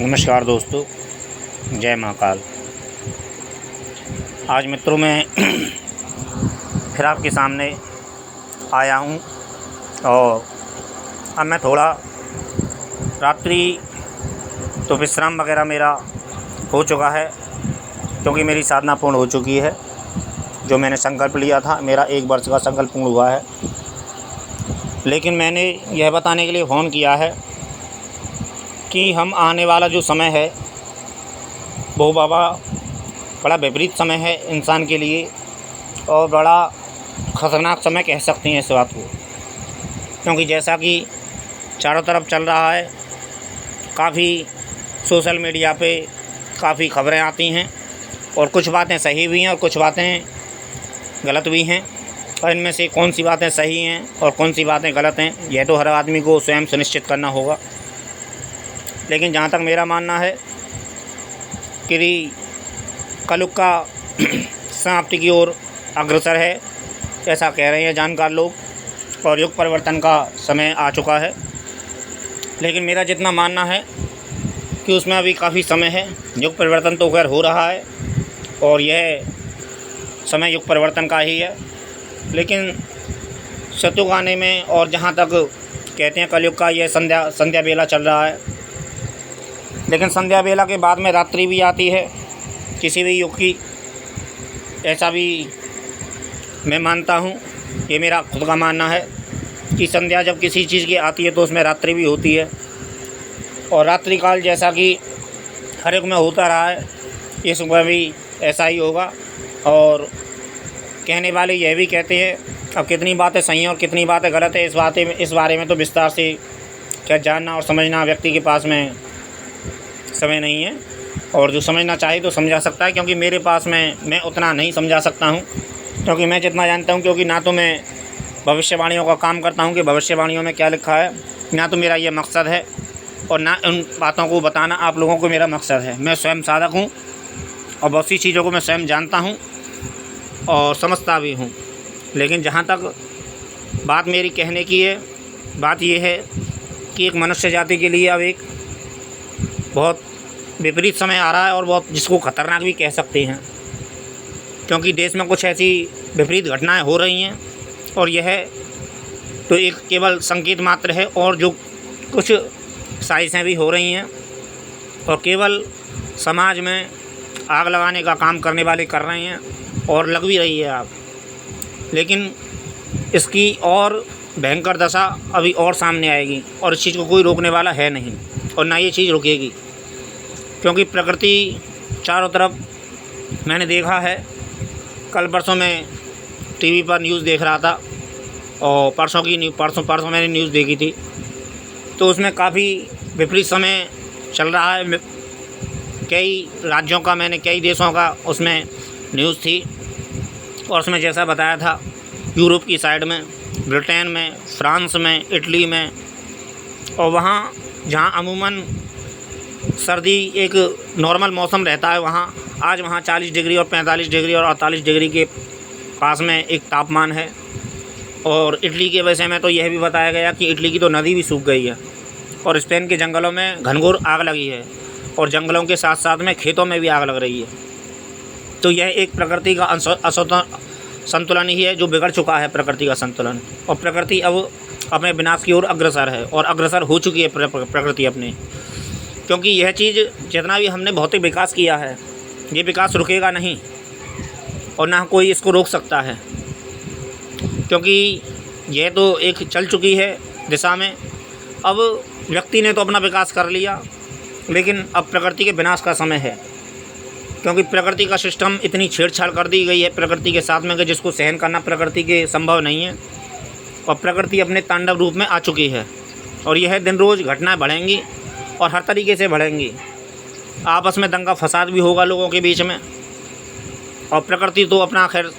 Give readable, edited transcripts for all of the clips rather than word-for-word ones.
नमस्कार दोस्तों, जय महाकाल। आज मित्रों मैं फिर आपके सामने आया हूँ और अब मैं थोड़ा रात्रि तो विश्राम वगैरह मेरा हो चुका है, क्योंकि मेरी साधना पूर्ण हो चुकी है। जो मैंने संकल्प लिया था, मेरा 1 वर्ष का संकल्प पूर्ण हुआ है। लेकिन मैंने यह बताने के लिए फ़ोन किया है कि हम आने वाला जो समय है वो बड़ा विपरीत समय है इंसान के लिए, और बड़ा ख़तरनाक समय कह सकते हैं इस बात को। क्योंकि जैसा कि चारों तरफ चल रहा है, काफ़ी सोशल मीडिया पे काफ़ी खबरें आती हैं, और कुछ बातें सही भी हैं और कुछ बातें गलत भी हैं। और इनमें से कौन सी बातें सही हैं और कौन सी बातें गलत हैं, यह तो हर आदमी को स्वयं सुनिश्चित करना होगा। लेकिन जहाँ तक मेरा मानना है कि कलयुग का समाप्ति की ओर अग्रसर है, ऐसा कह रहे हैं जानकार लोग, और युग परिवर्तन का समय आ चुका है। लेकिन मेरा जितना मानना है कि उसमें अभी काफ़ी समय है। युग परिवर्तन तो खैर हो रहा है और यह समय युग परिवर्तन का ही है। लेकिन सतयुग आने में, और जहाँ तक कहते हैं कलयुग का यह संध्या बेला चल रहा है, लेकिन संध्या बेला के बाद में रात्रि भी आती है किसी भी युग की, ऐसा भी मैं मानता हूँ। ये मेरा खुद का मानना है कि संध्या जब किसी चीज़ की आती है तो उसमें रात्रि भी होती है। और रात्रि काल जैसा कि हर युग में होता रहा है, इस युग में भी ऐसा ही होगा। और कहने वाले यह भी कहते हैं, अब कितनी बातें सही हैं और कितनी बातें गलत है, इस बारे में तो विस्तार से क्या जानना और समझना व्यक्ति के पास में समय नहीं है। और जो समझना चाहे तो समझा सकता है, क्योंकि मेरे पास में मैं उतना नहीं समझा सकता हूँ। क्योंकि मैं जितना जानता हूँ, क्योंकि ना तो मैं भविष्यवाणियों का काम करता हूँ कि भविष्यवाणियों में क्या लिखा है, ना तो मेरा ये मकसद है, और ना उन बातों को बताना आप लोगों को मेरा मकसद है। मैं स्वयं साधक हूँ और बहुत सी चीज़ों को मैं स्वयं जानता हूँ और समझता भी हूँ। लेकिन जहाँ तक बात मेरी कहने की है, बात ये है कि एक मनुष्य जाति के लिए अब एक बहुत विपरीत समय आ रहा है, और बहुत जिसको ख़तरनाक भी कह सकते हैं। क्योंकि देश में कुछ ऐसी विपरीत घटनाएं हो रही हैं, और यह तो एक केवल संकेत मात्र है, और जो कुछ साजिशें भी हो रही हैं और केवल समाज में आग लगाने का काम करने वाले कर रहे हैं, और लग भी रही है आग। लेकिन इसकी और भयंकर दशा अभी और सामने आएगी, और इस चीज़ को कोई रोकने वाला है नहीं, और ना ये चीज़ रुकेगी। क्योंकि प्रकृति चारों तरफ, मैंने देखा है, कल परसों में टीवी पर न्यूज़ देख रहा था, और परसों मैंने न्यूज़ देखी थी, तो उसमें काफ़ी विपरीत समय चल रहा है। कई राज्यों का, मैंने कई देशों का उसमें न्यूज़ थी, और उसमें जैसा बताया था यूरोप की साइड में, ब्रिटेन में, फ्रांस में, इटली में, और वहाँ जहाँ अमूमन सर्दी एक नॉर्मल मौसम रहता है, वहाँ 40 डिग्री और 45 डिग्री और 48 डिग्री के पास में एक तापमान है। और इटली के विषय में तो यह भी बताया गया कि इटली की तो नदी भी सूख गई है, और स्पेन के जंगलों में घनघोर आग लगी है, और जंगलों के साथ साथ में खेतों में भी आग लग रही है। तो यह एक प्रकृति का संतुलन ही है जो बिगड़ चुका है, प्रकृति का संतुलन। और प्रकृति अब अपने विनाश की ओर अग्रसर है, और अग्रसर हो चुकी है प्रकृति अपने। क्योंकि यह चीज़ जितना भी हमने भौतिक विकास किया है, ये विकास रुकेगा नहीं, और ना कोई इसको रोक सकता है। क्योंकि यह तो एक चल चुकी है दिशा में। अब व्यक्ति ने तो अपना विकास कर लिया, लेकिन अब प्रकृति के विनाश का समय है। क्योंकि प्रकृति का सिस्टम इतनी छेड़छाड़ कर दी गई है प्रकृति के साथ में, कि जिसको सहन करना प्रकृति के संभव नहीं है, और प्रकृति अपने तांडव रूप में आ चुकी है। और यह दिन रोज़ घटनाएं बढ़ेंगी, और हर तरीके से बढ़ेंगी। आपस में दंगा फसाद भी होगा लोगों के बीच में, और प्रकृति तो अपना खैर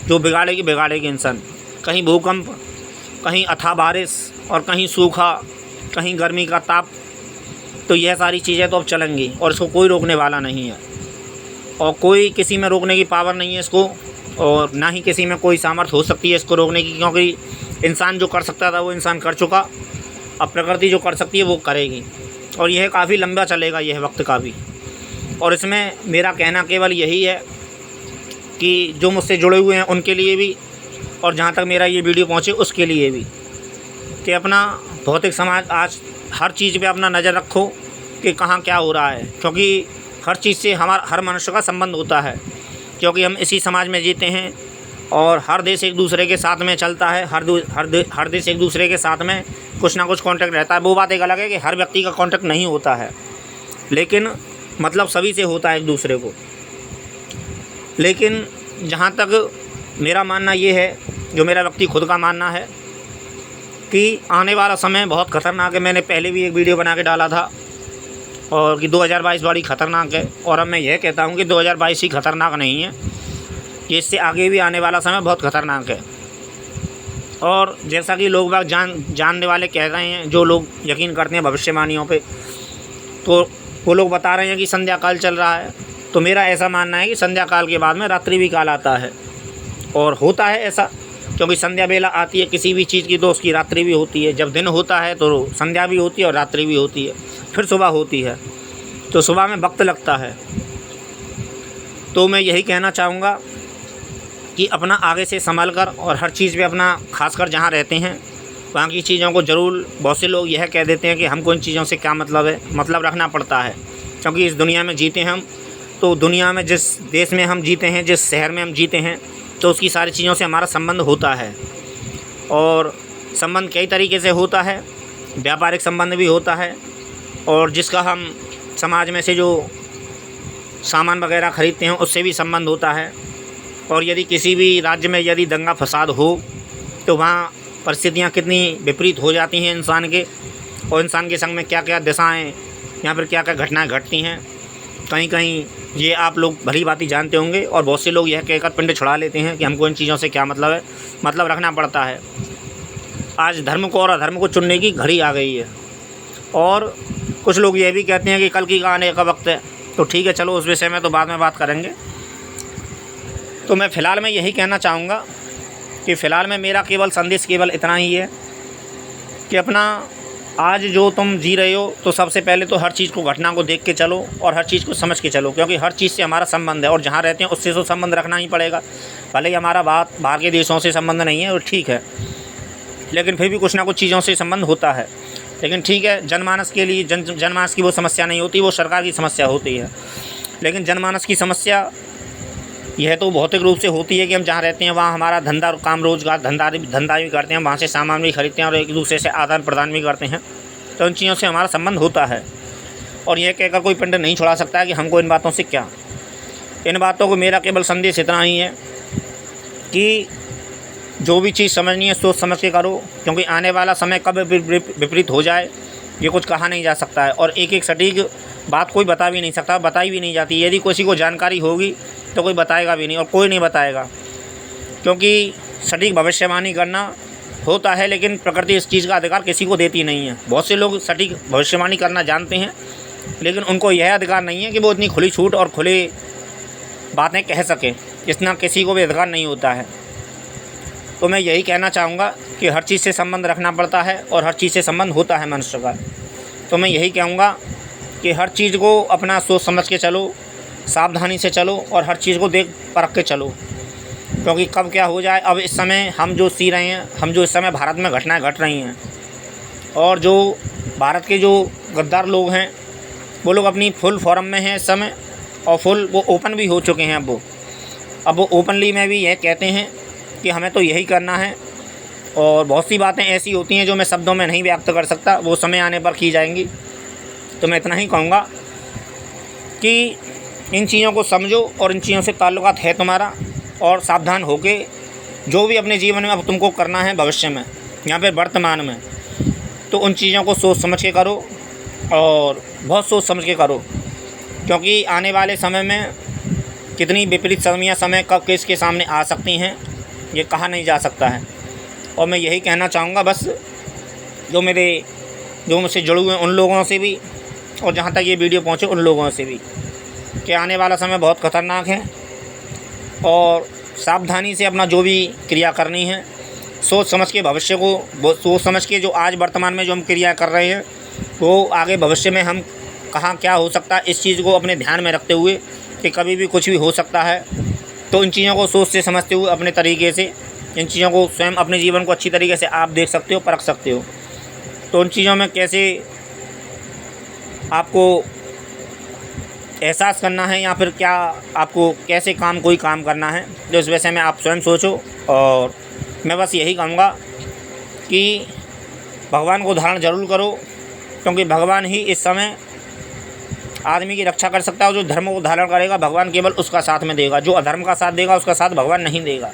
जो बिगाड़ेगी इंसान। कहीं भूकंप, कहीं अथाह बारिश, और कहीं सूखा, कहीं गर्मी का ताप, तो यह सारी चीज़ें तो अब चलेंगी, और इसको कोई रोकने वाला नहीं है, और कोई किसी में रोकने की पावर नहीं है इसको, और ना ही किसी में कोई सामर्थ्य हो सकती है इसको रोकने की। क्योंकि इंसान जो कर सकता था वो इंसान कर चुका, अब प्रकृति जो कर सकती है वो करेगी। और यह काफ़ी लंबा चलेगा यह वक्त का भी। और इसमें मेरा कहना केवल यही है कि जो मुझसे जुड़े हुए हैं उनके लिए भी, और जहाँ तक मेरा ये वीडियो पहुँचे उसके लिए भी, कि अपना भौतिक समाज आज हर चीज़ पे अपना नज़र रखो कि कहाँ क्या हो रहा है, क्योंकि हर चीज़ से हर मनुष्य का संबंध होता है, क्योंकि हम इसी समाज में जीते हैं और हर देश एक दूसरे के साथ में चलता है। हर देश एक दूसरे के साथ में कुछ ना कुछ कांटेक्ट रहता है। वो बात एक अलग है कि हर व्यक्ति का कांटेक्ट नहीं होता है, लेकिन मतलब सभी से होता है एक दूसरे को। लेकिन जहाँ तक मेरा मानना ये है, जो मेरा व्यक्ति खुद का मानना है, कि आने वाला समय बहुत ख़तरनाक है। मैंने पहले भी एक वीडियो बना के डाला था और कि 2022 बड़ी ख़तरनाक है, और अब मैं यह कहता हूँ कि 2022 ही ख़तरनाक नहीं है, कि इससे आगे भी आने वाला समय बहुत ख़तरनाक है। और जैसा कि लोग बाग जानने वाले कह रहे हैं, जो लोग यकीन करते हैं भविष्यवाणियों पे, तो वो लोग बता रहे हैं कि संध्या काल चल रहा है। तो मेरा ऐसा मानना है कि संध्या काल के बाद में रात्रि भी काल आता है, और होता है ऐसा, क्योंकि संध्या बेला आती है किसी भी चीज़ की तो उसकी रात्रि भी होती है। जब दिन होता है तो संध्या भी होती है और रात्रि भी होती है, फिर सुबह होती है, तो सुबह में वक्त लगता है। तो मैं यही कहना चाहूँगा कि अपना आगे से संभल कर, और हर चीज़ पे अपना, खासकर जहाँ रहते हैं वहाँ की चीज़ों को ज़रूर, बहुत से लोग यह कह देते हैं कि हमको इन चीज़ों से क्या मतलब है, मतलब रखना पड़ता है, क्योंकि इस दुनिया में जीते हैं हम। तो दुनिया में जिस देश में हम जीते हैं, जिस शहर में हम जीते हैं, तो उसकी सारी चीज़ों से हमारा संबंध होता है। और संबंध कई तरीके से होता है, व्यापारिक संबंध भी होता है, और जिसका हम समाज में से जो सामान वगैरह ख़रीदते हैं उससे भी संबंध होता है। और यदि किसी भी राज्य में यदि दंगा फसाद हो तो वहाँ परिस्थितियाँ कितनी विपरीत हो जाती हैं इंसान के, और इंसान के संग में क्या क्या दिशाएँ, यहाँ पर क्या क्या घटनाएँ घटती हैं। कहीं कहीं ये आप लोग भली भांति जानते होंगे, और बहुत से लोग यह कहकर पिंड छुड़ा लेते हैं कि हमको इन चीज़ों से क्या मतलब है, मतलब रखना पड़ता है। आज धर्म को और अधर्म को चुनने की घड़ी आ गई है, और कुछ लोग ये भी कहते हैं कि कल की का आने का वक्त है। तो ठीक है, चलो उस विषय में तो बाद में बात करेंगे। तो मैं फ़िलहाल में यही कहना चाहूँगा कि फ़िलहाल में मेरा केवल संदेश केवल इतना ही है कि अपना आज जो तुम जी रहे हो, तो सबसे पहले तो हर चीज़ को, घटना को देख के चलो और हर चीज़ को समझ के चलो, क्योंकि हर चीज़ से हमारा संबंध है, और जहाँ रहते हैं उससे तो संबंध रखना ही पड़ेगा। भले ही हमारा बाहर के देशों से संबंध नहीं है, और ठीक है, लेकिन फिर भी कुछ ना कुछ चीज़ों से संबंध होता है। लेकिन ठीक है, जनमानस के लिए जनमानस की वो समस्या नहीं होती, वो सरकार की समस्या होती है। लेकिन जनमानस की समस्या यह तो भौतिक रूप से होती है कि हम जहाँ रहते हैं वहाँ हमारा धंधा, काम रोजगार, धंधा भी करते हैं, वहाँ से सामान भी खरीदते हैं और एक दूसरे से आदान प्रदान भी करते हैं। तो इन चीज़ों से हमारा संबंध होता है, और यह कहकर कोई पिंड नहीं छुड़ा सकता है कि हमको इन बातों से क्या। इन बातों को मेरा केवल संदेश इतना ही है कि जो भी चीज़ समझनी है सोच समझ के करो, क्योंकि आने वाला समय कब विपरीत हो जाए ये कुछ कहा नहीं जा सकता है, और एक एक सटीक बात कोई बता भी नहीं सकता, बताई भी नहीं जाती। यदि किसी को जानकारी होगी तो कोई बताएगा भी नहीं, और कोई नहीं बताएगा, क्योंकि सटीक भविष्यवाणी करना होता है, लेकिन प्रकृति इस चीज़ का अधिकार किसी को देती नहीं है। बहुत से लोग सटीक भविष्यवाणी करना जानते हैं, लेकिन उनको यह अधिकार नहीं है कि वो इतनी खुली छूट और खुली बातें कह सकें, इतना किसी को भी अधिकार नहीं होता है। तो मैं यही कहना चाहूँगा कि हर चीज़ से संबंध रखना पड़ता है, और हर चीज़ से संबंध होता है मनुष्य का। तो मैं यही कहूँगा कि हर चीज़ को अपना सोच समझ के चलो, सावधानी से चलो, और हर चीज़ को देख परख के चलो, क्योंकि कब क्या हो जाए। अब इस समय हम जो सी रहे हैं, हम जो इस समय भारत में घटनाएं घट रही हैं, और जो भारत के जो गद्दार लोग हैं वो लोग अपनी फुल फॉर्म में हैं इस समय, और फुल वो ओपन भी हो चुके हैं। अब वो ओपनली में भी यह कहते हैं कि हमें तो यही करना है, और बहुत सी बातें ऐसी होती हैं जो मैं शब्दों में नहीं व्यक्त कर सकता, वो समय आने पर की जाएंगी। तो मैं इतना ही कहूँगा कि इन चीज़ों को समझो, और इन चीज़ों से ताल्लुकात है तुम्हारा, और सावधान होके जो भी अपने जीवन में अब तुमको करना है भविष्य में, यहाँ पे वर्तमान में, तो उन चीज़ों को सोच समझ के करो, और बहुत सोच समझ के करो, क्योंकि आने वाले समय में कितनी विपरीत समय कब किसके सामने आ सकती हैं ये कहा नहीं जा सकता है। और मैं यही कहना चाहूँगा बस, जो मुझसे जुड़े हुए उन लोगों से भी, और जहाँ तक ये वीडियो पहुँचे उन लोगों से भी, कि आने वाला समय बहुत ख़तरनाक है, और सावधानी से अपना जो भी क्रिया करनी है सोच समझ के, भविष्य को सोच समझ के, जो आज वर्तमान में जो हम क्रिया कर रहे हैं तो आगे भविष्य में हम कहाँ क्या हो सकता है, इस चीज़ को अपने ध्यान में रखते हुए कि कभी भी कुछ भी हो सकता है। तो इन चीज़ों को सोच से समझते हुए अपने तरीके से इन चीज़ों को स्वयं अपने जीवन को अच्छी तरीके से आप देख सकते हो, परख सकते हो। तो उन चीज़ों में कैसे आपको एहसास करना है या फिर क्या आपको कैसे कोई काम करना है, तो इस विषय में आप स्वयं सोचो। और मैं बस यही कहूँगा कि भगवान को धारण जरूर करो, क्योंकि भगवान ही इस समय आदमी की रक्षा कर सकता है। जो धर्म को धारण करेगा भगवान केवल उसका साथ में देगा, जो अधर्म का साथ देगा उसका साथ भगवान नहीं देगा।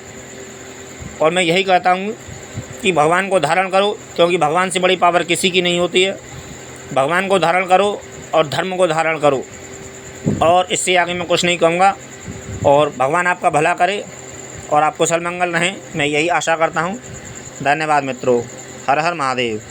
और मैं यही कहता हूँ कि भगवान को धारण करो, क्योंकि भगवान से बड़ी पावर किसी की नहीं होती है। भगवान को धारण करो और धर्म को धारण करो, और इससे आगे मैं कुछ नहीं कहूँगा। और भगवान आपका भला करे और आप कुशल मंगल रहें, मैं यही आशा करता हूँ। धन्यवाद मित्रों। हर हर महादेव।